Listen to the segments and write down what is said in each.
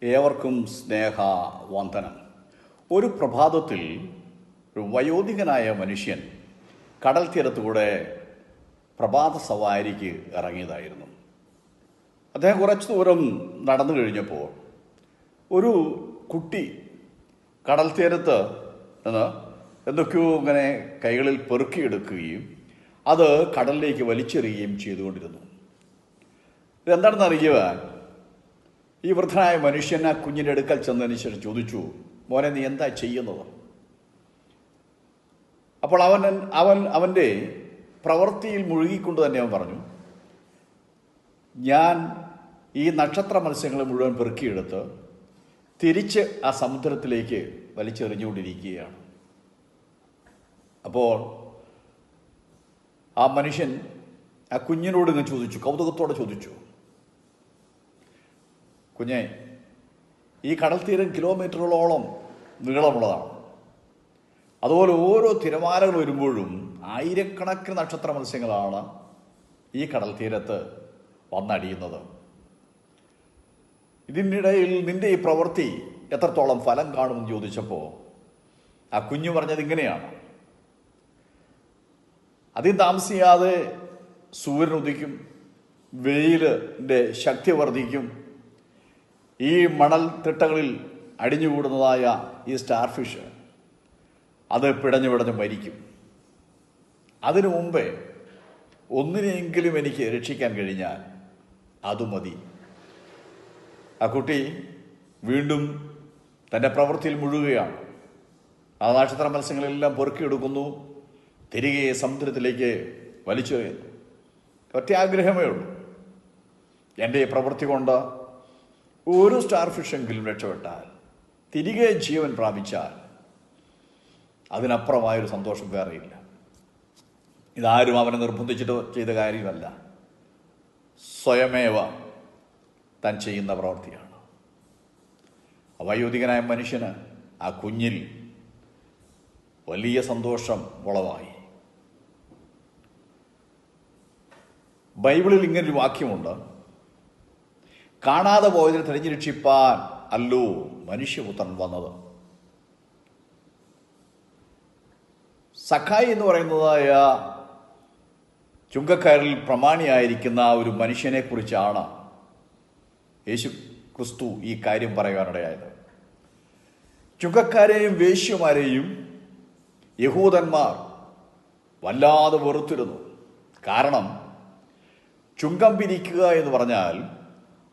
ഏവർക്കും സ്നേഹവന്ദനം. ഒരു പ്രഭാതത്തിൽ ഒരു വയോധികനായ മനുഷ്യൻ കടൽ തീരത്തുകൂടെ പ്രഭാത സവാരിക്ക് ഇറങ്ങിയതായിരുന്നു. അദ്ദേഹം കുറച്ച് ദൂരം നടന്നു കഴിഞ്ഞപ്പോൾ ഒരു കുട്ടി കടൽ തീരത്ത് നിന്ന് എന്തൊക്കെയോ ഇങ്ങനെ കൈകളിൽ പെറുക്കിയെടുക്കുകയും അത് കടലിലേക്ക് വലിച്ചെറിയുകയും ചെയ്തുകൊണ്ടിരുന്നു. ഇതെന്താണെന്ന് അറിയുവാൻ ഈ വൃദ്ധനായ മനുഷ്യൻ ആ കുഞ്ഞിൻ്റെ അടുക്കൽ ചെന്നതിന് ശേഷം ചോദിച്ചു, മോനെ നീ എന്താ ചെയ്യുന്നത്? അപ്പോൾ അവൻ്റെ പ്രവൃത്തിയിൽ മുഴുകിക്കൊണ്ട് തന്നെ അവൻ പറഞ്ഞു, ഞാൻ ഈ നക്ഷത്ര മത്സ്യങ്ങളെ മുഴുവൻ പെറുക്കിയെടുത്ത് തിരിച്ച് ആ സമുദ്രത്തിലേക്ക് വലിച്ചെറിഞ്ഞുകൊണ്ടിരിക്കുകയാണ്. അപ്പോൾ ആ മനുഷ്യൻ ആ കുഞ്ഞിനോട് ഇങ്ങനെ ചോദിച്ചു, കൗതുകത്തോടെ ചോദിച്ചു, കുഞ്ഞെ, ഈ കടൽ തീരം കിലോമീറ്ററുകളോളം നീളമുള്ളതാണ്. അതുപോലെ ഓരോ തിരമാലകൾ വരുമ്പോഴും ആയിരക്കണക്കിന് നക്ഷത്ര മത്സ്യങ്ങളാണ് ഈ കടൽ തീരത്ത് വന്നടിയുന്നത്. ഇതിനിടയിൽ നിന്റെ ഈ പ്രവൃത്തി എത്രത്തോളം ഫലം കാണുമെന്ന് ചോദിച്ചപ്പോൾ ആ കുഞ്ഞു പറഞ്ഞത് ഇങ്ങനെയാണ്, അധികം താമസിയാതെ സൂര്യൻ ഉദിക്കും, വെയിലിൻ്റെ ശക്തി വർദ്ധിക്കും, ഈ മണൽ തിട്ടകളിൽ അടിഞ്ഞുകൂടുന്നതായ ഈ സ്റ്റാർ ഫിഷ് അത് പിടഞ്ഞു മരിക്കും. അതിനു മുമ്പേ ഒന്നിനെങ്കിലും എനിക്ക് രക്ഷിക്കാൻ കഴിഞ്ഞാൽ അത് മതി. ആ കുട്ടി വീണ്ടും തൻ്റെ പ്രവൃത്തിയിൽ മുഴുകുകയാണ്. ആ നക്ഷത്ര മത്സ്യങ്ങളെല്ലാം പെറുക്കിയെടുക്കുന്നു, തിരികെ സമുദ്രത്തിലേക്ക് വലിച്ചെറിയുന്നു. ഒറ്റ ആഗ്രഹമേ ഉള്ളൂ, എൻ്റെ ഈ പ്രവൃത്തി കൊണ്ട് ഒരു സ്റ്റാർ ഫിഷെങ്കിലും രക്ഷപ്പെട്ടാൽ, തിരികെ ജീവൻ പ്രാപിച്ചാൽ അതിനപ്പുറമായൊരു സന്തോഷം വേറെയില്ല. ഇതാരും അവനെ നിർബന്ധിച്ചിട്ട് ചെയ്ത കാര്യമല്ല, സ്വയമേവ താൻ ചെയ്യുന്ന പ്രവൃത്തിയാണ്. വയോധികനായ മനുഷ്യന് ആ കുഞ്ഞിൽ വലിയ സന്തോഷം ഉളവായി. ബൈബിളിൽ ഇങ്ങനൊരു വാക്യമുണ്ട്, കാണാതെ പോയതിനെ തിരഞ്ഞു രക്ഷിപ്പാൻ അല്ലോ മനുഷ്യപുത്രൻ വന്നത്. സഖായി എന്ന് പറയുന്നതായ ചുങ്കക്കാരിൽ പ്രമാണിയായിരിക്കുന്ന ഒരു മനുഷ്യനെ കുറിച്ചാണ് യേശു ക്രിസ്തു ഈ കാര്യം പറയാനിടയായത്. ചുങ്കക്കാരെയും വേശ്യമാരെയും യഹൂദന്മാർ വല്ലാതെ വെറുത്തിരുന്നു. കാരണം ചുങ്കം പിരിക്കുക എന്ന് പറഞ്ഞാൽ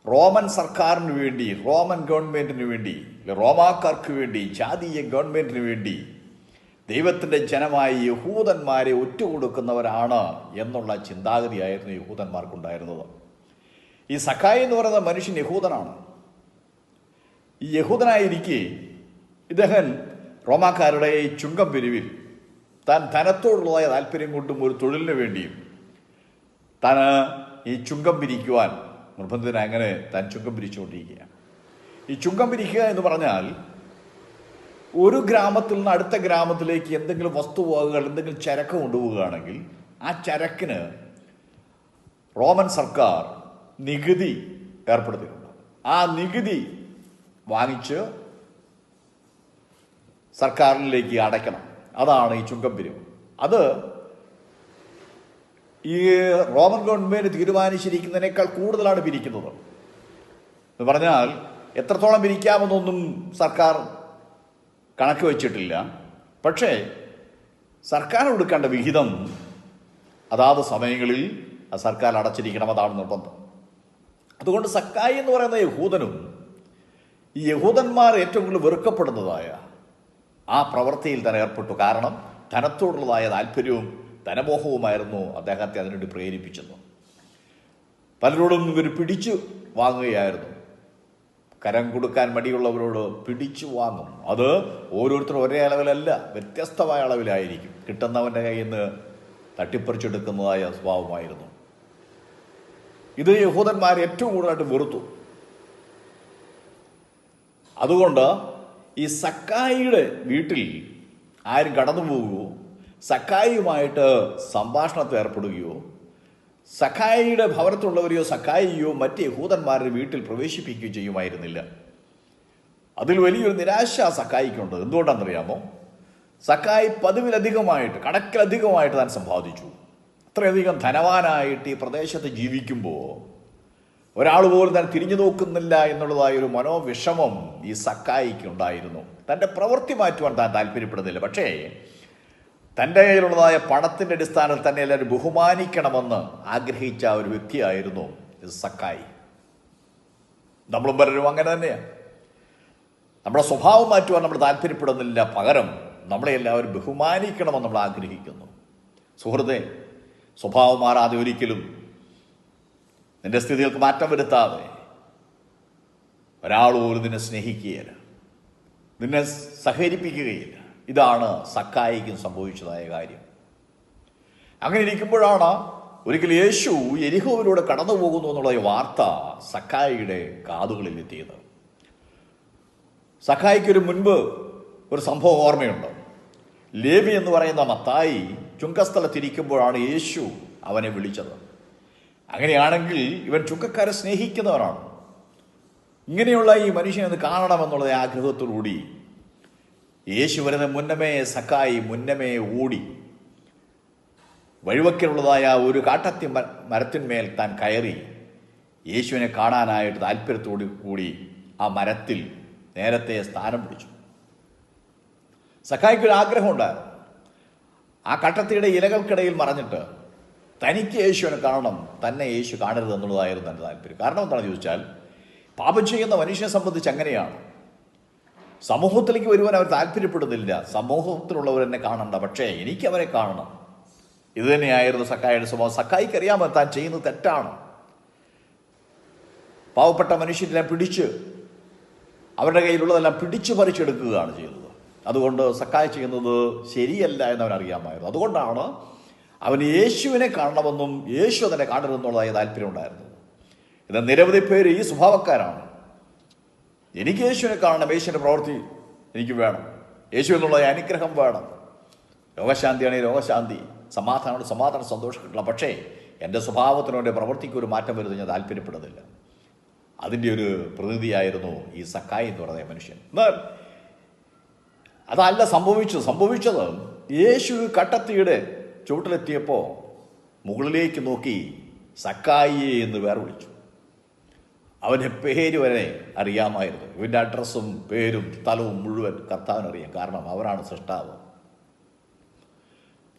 റോമൻ സർക്കാരിന് വേണ്ടി, റോമൻ ഗവൺമെൻറ്റിന് വേണ്ടി, റോമാക്കാർക്ക് വേണ്ടി, ജാതീയ ഗവൺമെൻറ്റിന് വേണ്ടി ദൈവത്തിൻ്റെ ജനമായി യഹൂദന്മാരെ ഒറ്റുകൊടുക്കുന്നവരാണ് എന്നുള്ള ചിന്താഗതിയായിരുന്നു യഹൂദന്മാർക്കുണ്ടായിരുന്നത്. ഈ സഖായി എന്ന് പറയുന്ന മനുഷ്യൻ യഹൂദനാണ്. ഈ യഹൂദനായിരിക്കെ ഇദ്ദേഹം റോമാക്കാരുടെ ഈ ചുങ്കം പിരിവിൽ താൻ ധനത്തോടുള്ളതായ താല്പര്യം കൊണ്ടും ഒരു തൊഴിലിന് വേണ്ടിയും താൻ ഈ ചുങ്കം പിരിക്കുവാൻ നിർബന്ധിതനായി അങ്ങനെ താൻ ചുങ്കം പിരിച്ചുകൊണ്ടിരിക്കുകയാണ്. ഈ ചുങ്കം പിരിക്കുക എന്ന് പറഞ്ഞാൽ ഒരു ഗ്രാമത്തിൽ നിന്ന് അടുത്ത ഗ്രാമത്തിലേക്ക് എന്തെങ്കിലും വസ്തുവകകൾ, എന്തെങ്കിലും ചരക്ക് കൊണ്ടുപോവുകയാണെങ്കിൽ ആ ചരക്കിന് റോമൻ സർക്കാർ നികുതി ഏർപ്പെടുത്തിയിട്ടുണ്ട്. ആ നികുതി വാങ്ങിച്ച് സർക്കാരിലേക്ക് അടയ്ക്കണം. അതാണ് ഈ ചുങ്കം പിരിവ്. അത് ഈ റോമൻ ഗവൺമെൻറ് തീരുമാനിച്ചിരിക്കുന്നതിനേക്കാൾ കൂടുതലാണ് പിരിക്കുന്നത്. എന്ന് പറഞ്ഞാൽ എത്രത്തോളം പിരിക്കാമെന്നൊന്നും സർക്കാർ കണക്ക് വച്ചിട്ടില്ല. പക്ഷേ സർക്കാർ കൊടുക്കേണ്ട വിഹിതം അതാത് സമയങ്ങളിൽ ആ സർക്കാർ അടച്ചിരിക്കണം, അതാണ് നിർബന്ധം. അതുകൊണ്ട് സക്കായി എന്ന് പറയുന്ന യഹൂദനും ഈ യഹൂദന്മാർ ഏറ്റവും കൂടുതൽ വെറുക്കപ്പെടുന്നതായ ആ പ്രവൃത്തിയിൽ തന്നെ ഏർപ്പെട്ടു. കാരണം ധനത്തോടുള്ളതായ താല്പര്യവും ധനമോഹവുമായിരുന്നു അദ്ദേഹത്തെ അതിനുവേണ്ടി പ്രേരിപ്പിച്ചത്. പലരോടും ഇവർ പിടിച്ചു വാങ്ങുകയായിരുന്നു. കരം കൊടുക്കാൻ മടിയുള്ളവരോട് പിടിച്ചു വാങ്ങും. അത് ഓരോരുത്തരും ഒരേ അളവിലല്ല, വ്യത്യസ്തമായ അളവിലായിരിക്കും. കിട്ടുന്നവൻ്റെ കയ്യിൽ നിന്ന് തട്ടിപ്പറിച്ചെടുക്കുന്നതായ സ്വഭാവമായിരുന്നു. ഇത് യഹൂദന്മാർ ഏറ്റവും കൂടുതലായിട്ട് വെറുത്തു. അതുകൊണ്ട് ഈ സക്കായിയുടെ വീട്ടിൽ ആരും കടന്നു പോവുകയോ സക്കായിയുമായിട്ട് സംഭാഷണത്തിൽ ഏർപ്പെടുകയോ സഖായിയുടെ ഭവനത്തുള്ളവരെയോ സഖായിയോ മറ്റ് യഹൂദന്മാരുടെ വീട്ടിൽ പ്രവേശിപ്പിക്കുകയോ ചെയ്യുമായിരുന്നില്ല. അതിൽ വലിയൊരു നിരാശ സക്കായിക്കുണ്ട്. എന്തുകൊണ്ടാണെന്നറിയാമോ? സക്കായി പതിവിലധികമായിട്ട്, കണക്കിലധികമായിട്ട് താൻ സമ്പാദിച്ചു. അത്രയധികം ധനവാനായിട്ട് ഈ പ്രദേശത്ത് ജീവിക്കുമ്പോൾ ഒരാൾ പോലും താൻ തിരിഞ്ഞു നോക്കുന്നില്ല എന്നുള്ളതായൊരു മനോവിഷമം ഈ സക്കായിക്ക് ഉണ്ടായിരുന്നു. തൻ്റെ പ്രവൃത്തി മാറ്റുവാൻ താൻ താല്പര്യപ്പെടുന്നില്ല. പക്ഷേ തൻ്റെ കയ്യിലുള്ളതായ പണത്തിൻ്റെ അടിസ്ഥാനത്തിൽ തന്നെ എല്ലാവരും ബഹുമാനിക്കണമെന്ന് ആഗ്രഹിച്ച ഒരു വ്യക്തിയായിരുന്നു സക്കായി. നമ്മളും പലരും അങ്ങനെ തന്നെയാണ്. നമ്മുടെ സ്വഭാവം മാറ്റുവാൻ നമ്മൾ താല്പര്യപ്പെടുന്നില്ല, പകരം നമ്മളെ എല്ലാവരും ബഹുമാനിക്കണമെന്ന് നമ്മൾ ആഗ്രഹിക്കുന്നു. സുഹൃത്തെ, സ്വഭാവം മാറാതെ ഒരിക്കലും നിന്റെ സ്ഥിതികൾക്ക് മാറ്റം വരുത്താതെ ഒരാൾ പോലും നിന്നെ സ്നേഹിക്കുകയില്ല, നിന്നെ സഹകരിപ്പിക്കുകയില്ല. ഇതാണ് സക്കായിക്കും സംഭവിച്ചതായ കാര്യം. അങ്ങനെ ഇരിക്കുമ്പോഴാണ് ഒരിക്കൽ യേശു യെരിഹോവിലൂടെ കടന്നു പോകുന്നു എന്നുള്ള വാർത്ത സക്കായിയുടെ കാതുകളിൽ എത്തിയത്. സക്കായിക്കൊരു മുൻപ് ഒരു സംഭവം ഓർമ്മയുണ്ട്. ലേവി എന്ന് പറയുന്ന മത്തായി ചുങ്കസ്ഥലത്തിരിക്കുമ്പോഴാണ് യേശു അവനെ വിളിച്ചത്. അങ്ങനെയാണെങ്കിൽ ഇവൻ ചുങ്കക്കാരെ സ്നേഹിക്കുന്നവനാണ്. ഇങ്ങനെയുള്ള ഈ മനുഷ്യനെ കാണണമെന്നുള്ള ആഗ്രഹത്തോടുകൂടി യേശു വരുന്ന മുന്നമേ സക്കായി മുന്നമേ ഓടി വഴിവക്കിലുള്ളതായ ഒരു കാട്ടത്തി മരത്തിന്മേൽ താൻ കയറി യേശുവിനെ കാണാനായിട്ട് താല്പര്യത്തോടു കൂടി ആ മരത്തിൽ നേരത്തെ സ്ഥാനം പിടിച്ചു. സക്കായിക്കൊരു ആഗ്രഹമുണ്ടായിരുന്നു. ആ കട്ടത്തിയുടെ ഇലകൾക്കിടയിൽ മറഞ്ഞിട്ട് തനിക്ക് യേശുവിനെ കാണണം, തന്നെ യേശു കാണരുത് എന്നുള്ളതായിരുന്നു എൻ്റെ താല്പര്യം. കാരണം എന്താണെന്ന് ചോദിച്ചാൽ, പാപം ചെയ്യുന്ന മനുഷ്യനെ സംബന്ധിച്ച് അങ്ങനെയാണ്. സമൂഹത്തിലേക്ക് വരുവാൻ അവർ താല്പര്യപ്പെടുന്നില്ല. സമൂഹത്തിലുള്ളവർ എന്നെ കാണണ്ട, പക്ഷേ എനിക്ക് അവരെ കാണണം. ഇത് തന്നെയായിരുന്നു സക്കായിയുടെ സ്വഭാവം. സക്കായിക്ക് അറിയാമോ താൻ ചെയ്യുന്നത് തെറ്റാണ്. പാവപ്പെട്ട മനുഷ്യരെല്ലാം പിടിച്ച് അവരുടെ കയ്യിലുള്ളതെല്ലാം പിടിച്ചു പറിച്ചെടുക്കുകയാണ് ചെയ്തത്. അതുകൊണ്ട് സക്കായി ചെയ്യുന്നത് ശരിയല്ല എന്നവൻ അറിയാമായിരുന്നു. അതുകൊണ്ടാണ് അവന് യേശുവിനെ കാണണമെന്നും യേശു തന്നെ കാണരുതെന്നുള്ളതായ താല്പര്യം ഉണ്ടായിരുന്നത്. എന്നാൽ നിരവധി പേര് ഈ സ്വഭാവക്കാരാണ്. എനിക്ക് യേശുവിനെ കാണണം, യേശുവിൻ്റെ പ്രവൃത്തി എനിക്ക് വേണം, യേശു എന്നുള്ള അനുഗ്രഹം വേണം, രോഗശാന്തിയാണെങ്കിൽ രോഗശാന്തി, സമാധാനമാണ് സമാധാനം, സന്തോഷം കിട്ടണം. പക്ഷേ എൻ്റെ സ്വഭാവത്തിനോ എൻ്റെ പ്രവൃത്തിക്ക് ഒരു മാറ്റം വരുന്നത് ഞാൻ താല്പര്യപ്പെടുന്നില്ല. അതിൻ്റെ ഒരു പ്രതിനിധിയായിരുന്നു ഈ സക്കായി എന്ന് പറയുന്ന മനുഷ്യൻ. എന്നാൽ അതല്ല സംഭവിച്ചത് യേശു കട്ടത്തിയുടെ ചുവട്ടിലെത്തിയപ്പോൾ മുകളിലേക്ക് നോക്കി സക്കായി എന്ന് പേര് വിളിച്ചു. അവൻ്റെ പേര് വരെ അറിയാമായിരുന്നു. ഇവൻ്റെ അഡ്രസ്സും പേരും സ്ഥലവും മുഴുവൻ കർത്താവിനറിയാം. കാരണം അവരാണ് സൃഷ്ടാവ്.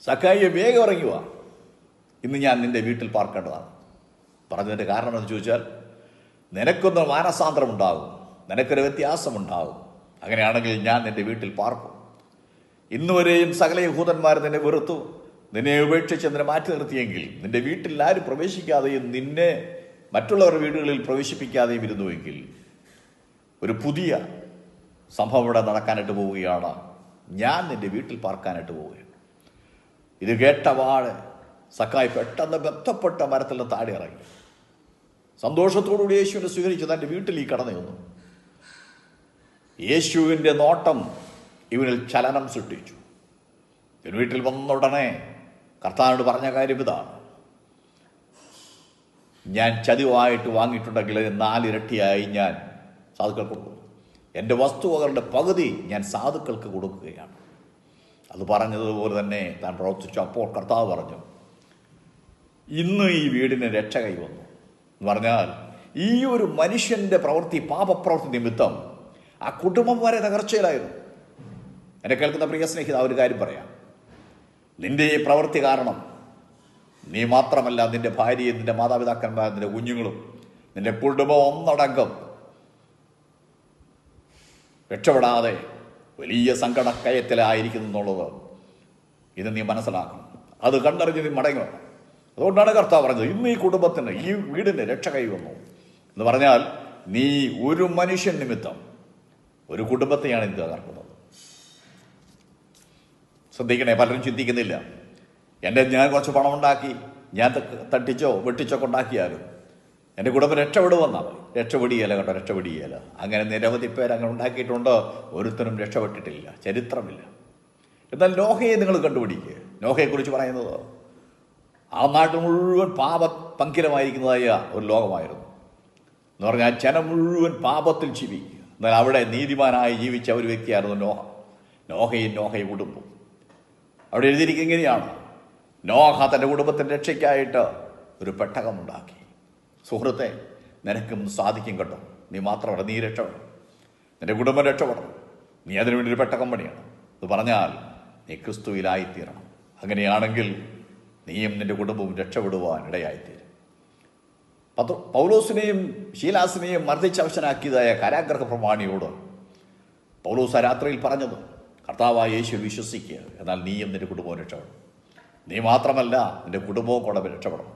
സക്കായിയെ വേഗം ഇറങ്ങുക, ഇന്ന് ഞാൻ നിൻ്റെ വീട്ടിൽ പാർക്കേണ്ടതാണ്. പറഞ്ഞതിൻ്റെ കാരണം എന്ന് ചോദിച്ചാൽ, നിനക്കൊന്ന് മാനസാന്തരം ഉണ്ടാകും, നിനക്കൊരു വ്യത്യാസമുണ്ടാകും. അങ്ങനെയാണെങ്കിൽ ഞാൻ നിൻ്റെ വീട്ടിൽ പാർക്കും. ഇന്നുവരെയും സകല യഹൂദന്മാർ നിന്നെ വെറുത്തു, നിന്നെ ഉപേക്ഷിച്ച് നിന്നെ മാറ്റി നിർത്തിയെങ്കിൽ, നിൻ്റെ വീട്ടിൽ ആരും പ്രവേശിക്കാതെയും നിന്നെ മറ്റുള്ളവരുടെ വീടുകളിൽ പ്രവേശിപ്പിക്കാതെയും ഇരുന്നുവെങ്കിൽ, ഒരു പുതിയ സംഭവം ഇവിടെ നടക്കാനായിട്ട് പോവുകയാണ്. ഞാൻ നിൻ്റെ വീട്ടിൽ പാർക്കാനായിട്ട് പോവുകയാണ്. ഇത് കേട്ടപാട് സക്കായി പെട്ടെന്ന് ബന്ധപ്പെട്ട മരത്തിൽ നിന്ന് താഴെ ഇറങ്ങി സന്തോഷത്തോടുകൂടി യേശുവിനെ സ്വീകരിച്ച് തൻ്റെ വീട്ടിൽ കടന്നു വന്നു. യേശുവിൻ്റെ നോട്ടം ഇവനിൽ ചലനം സൃഷ്ടിച്ചു. ഇവൻ വീട്ടിൽ വന്നുടനെ കർത്താവിനോട് പറഞ്ഞ കാര്യം ഇതാണ്: ഞാൻ ചതിവായിട്ട് വാങ്ങിയിട്ടുണ്ടെങ്കിൽ 4 ഇരട്ടിയായി ഞാൻ സാധുക്കൾക്ക് കൊടുക്കും. എൻ്റെ വസ്തുവകളുടെ പകുതി ഞാൻ സാധുക്കൾക്ക് കൊടുക്കുകയാണ്. അത് പറഞ്ഞതുപോലെ തന്നെ താൻ പ്രവർത്തിച്ചു. അപ്പോൾ കർത്താവ് പറഞ്ഞു, ഇന്ന് ഈ വീടിന് രക്ഷ കൈവന്നു എന്ന് പറഞ്ഞാൽ, ഈ ഒരു മനുഷ്യൻ്റെ പ്രവൃത്തി, പാപപ്രവൃത്തി നിമിത്തം ആ കുടുംബം വരെ തകർച്ചയിലായിരുന്നു. എന്നെ കേൾക്കുന്ന പ്രിയ സ്നേഹിത, ഒരു കാര്യം പറയാം. നിന്റെ ഈ പ്രവൃത്തി കാരണം നീ മാത്രമല്ല, നിന്റെ ഭാര്യയും നിന്റെ മാതാപിതാക്കന്മാർ, നിന്റെ കുഞ്ഞുങ്ങളും, നിന്റെ കുടുംബം ഒന്നടങ്കം രക്ഷപ്പെടാതെ വലിയ സങ്കടക്കയത്തിലായിരിക്കുന്നു എന്നുള്ളത് ഇത് നീ മനസ്സിലാക്കണം. അത് കണ്ടറിഞ്ഞ് നീ മടങ്ങി വേണം. അതുകൊണ്ടാണ് കർത്താവ് പറഞ്ഞത്, ഇന്ന് ഈ കുടുംബത്തിന്, ഈ വീടിന് രക്ഷ കൈവന്നു എന്ന് പറഞ്ഞാൽ, നീ ഒരു മനുഷ്യൻ നിമിത്തം ഒരു കുടുംബത്തെയാണ് ഇത് തകർക്കുന്നത്. ശ്രദ്ധിക്കണേ, പലരും ചിന്തിക്കുന്നില്ല, ഞാൻ കുറച്ച് പണമുണ്ടാക്കി, ഞാൻ തട്ടിച്ചോ വെട്ടിച്ചോ ഉണ്ടാക്കിയാലും എൻ്റെ കുടുംബം രക്ഷപ്പെടുമെന്നാണ്. രക്ഷപ്പെടുകയല്ല കേട്ടോ, രക്ഷപ്പെടുകയല്ല. അങ്ങനെ നിരവധി പേര് അങ്ങനെ ഉണ്ടാക്കിയിട്ടുണ്ട്. ഒരുത്തരും രക്ഷപ്പെട്ടിട്ടില്ല, ചരിത്രമില്ല. എന്നാൽ നോഹയെ നിങ്ങൾ കണ്ടുപിടിക്കുക. നോഹയെക്കുറിച്ച് പറയുന്നത്, ആ നാട്ടിൽ മുഴുവൻ പാപപങ്കിലമായിരിക്കുന്നതായ ഒരു ലോകമായിരുന്നു എന്ന് പറഞ്ഞാൽ, ജനം മുഴുവൻ പാപത്തിൽ ജീവിക്കുക. എന്നാൽ അവിടെ നീതിമാനായി ജീവിച്ച ഒരു വ്യക്തിയായിരുന്നു നോഹ. നോഹയും കുടുംബം. അവിടെ എഴുതിയിരിക്കുന്നത് ഇങ്ങനെയാണ്: നോഹ തൻ്റെ കുടുംബത്തിൻ്റെ രക്ഷയ്ക്കായിട്ട് ഒരു പെട്ടകമുണ്ടാക്കി. സുഹൃത്തെ, നിനക്കും സാധിക്കും കേട്ടോ. നീ മാത്രമല്ല, നീ രക്ഷപ്പെടണം, നിന്റെ കുടുംബം രക്ഷപ്പെടണം. നീ അതിനുവേണ്ടി ഒരു പെട്ടകം പണിയണം. അത് പറഞ്ഞാൽ നീ ക്രിസ്തുവിലായിത്തീരണം. അങ്ങനെയാണെങ്കിൽ നീയും നിന്റെ കുടുംബവും രക്ഷപ്പെടുവാൻ ഇടയായിത്തീരും. പൗലോസിനെയും ശീലാസിനെയും മർദ്ദിച്ചവശനാക്കിയതായ കാരാഗ്രഹ പ്രമാണിയോട് പൗലോസ് ആ രാത്രിയിൽ പറഞ്ഞത്, കർത്താവായ യേശു വിശ്വസിക്കുക, എന്നാൽ നീയും നിന്റെ കുടുംബവും രക്ഷപ്പെടണം. നീ മാത്രമല്ല, നിന്റെ കുടുംബവും കൂടെ രക്ഷപ്പെടണം.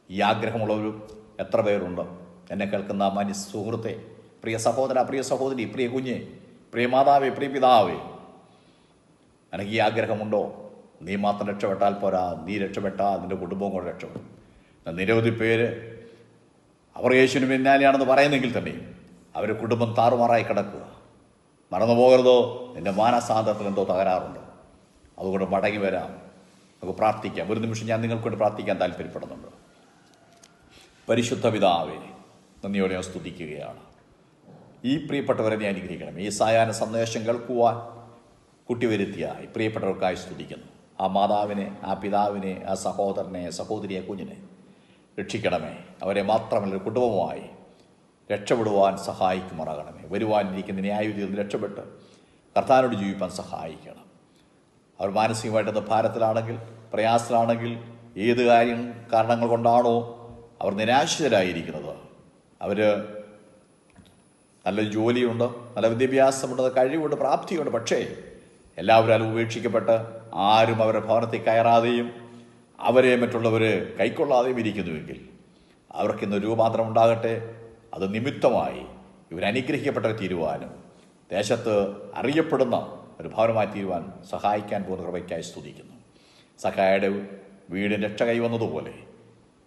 ഈ ആഗ്രഹമുള്ളവരും എത്ര പേരുണ്ട്? എന്നെ കേൾക്കുന്ന മാന്യ സുഹൃത്തെ, പ്രിയ സഹോദര, പ്രിയ സഹോദരി, പ്രിയ കുഞ്ഞെ, പ്രിയ മാതാവേ, പ്രിയ പിതാവേ, എനിക്ക് ഈ ആഗ്രഹമുണ്ടോ? നീ മാത്രം രക്ഷപ്പെട്ടാൽ പോരാ, നീ രക്ഷപ്പെട്ടാൽ നിന്റെ കുടുംബവും കൂടെ രക്ഷപ്പെടും. നിരവധി പേര് അവർ യേശുവിന് പിന്നാലെയാണെന്ന് പറയുന്നെങ്കിൽ തന്നെയും അവരുടെ കുടുംബം താറുമാറായി കിടക്കുക. മറന്നു പോകരുതോ, നിന്റെ മാനസാന്തരത്തിൽ എന്തോ തകരാറുണ്ട്. അതുകൊണ്ട് മടങ്ങി വരാം, നമുക്ക് പ്രാർത്ഥിക്കാം. ഒരു നിമിഷം ഞാൻ നിങ്ങൾക്ക് വേണ്ടി പ്രാർത്ഥിക്കാൻ താല്പര്യപ്പെടുന്നുണ്ട്. പരിശുദ്ധ പിതാവേ, നന്ദിയോടെ ഞാൻ സ്തുതിക്കുകയാണ്. ഈ പ്രിയപ്പെട്ടവരെ നീ അനുഗ്രഹിക്കണം. ഈ സായാഹ്ന സന്ദേശം കേൾക്കുവാൻ കുട്ടിവരുത്തിയ ഈ പ്രിയപ്പെട്ടവർക്കായി സ്തുതിക്കുന്നു. ആ മാതാവിനെ, ആ പിതാവിനെ, ആ സഹോദരനെ, സഹോദരിയെ, കുഞ്ഞിനെ രക്ഷിക്കണമേ. അവരെ മാത്രമല്ല, കുടുംബമായി രക്ഷപ്പെടുവാൻ സഹായിക്കുമാറാകണമേ. വരുവാനിരിക്കുന്ന ന്യായവിധിയിൽ രക്ഷപ്പെട്ട് കർത്താവിനോട് ജീവിപ്പാൻ സഹായിക്കണം. അവർ മാനസികമായിട്ടൊന്ന് ഭാരത്തിലാണെങ്കിൽ, പ്രയാസത്തിലാണെങ്കിൽ, ഏത് കാരണങ്ങൾ കൊണ്ടാണോ അവർ നിരാശരായിരിക്കുന്നത്, അവർ നല്ല ജോലിയുണ്ട്, നല്ല വിദ്യാഭ്യാസമുണ്ട്, കഴിവുണ്ട്, പ്രാപ്തിയുണ്ട്, പക്ഷേ എല്ലാവരും ഉപേക്ഷിക്കപ്പെട്ട് ആരും അവരുടെ ഭവനത്തിൽ കയറാതെയും അവരെ മറ്റുള്ളവർ കൈക്കൊള്ളാതെയും ഇരിക്കുന്നുവെങ്കിൽ അവർക്കിന്ന് രൂപാന്തരം ഉണ്ടാകട്ടെ. അത് നിമിത്തമായി ഇവരനുഗ്രഹിക്കപ്പെട്ടവർ തീരുവാനും ദേശത്ത് അറിയപ്പെടുന്ന ഒരു ഭവനമായി തീരുവാൻ സഹായിക്കാൻ പോകുന്ന കൃപയ്ക്കായി സ്തുതിക്കുന്നു. സഖായുടെ വീടിന് രക്ഷ കൈവന്നതുപോലെ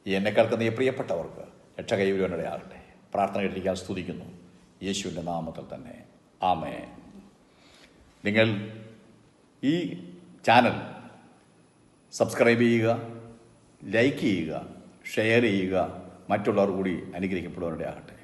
ഈ എന്നെ കേൾക്കുന്ന ഈ പ്രിയപ്പെട്ടവർക്ക് രക്ഷ കൈവരുവാനിടയാകട്ടെ. പ്രാർത്ഥന കേട്ടിരിക്കാൻ സ്തുതിക്കുന്നു, യേശുവിൻ്റെ നാമത്തിൽ തന്നെ. ആമേൻ. നിങ്ങൾ ഈ ചാനൽ സബ്സ്ക്രൈബ് ചെയ്യുക, ലൈക്ക് ചെയ്യുക, ഷെയർ ചെയ്യുക. മറ്റുള്ളവർ കൂടി അനുഗ്രഹിക്കപ്പെടുവാനിടയാകട്ടെ.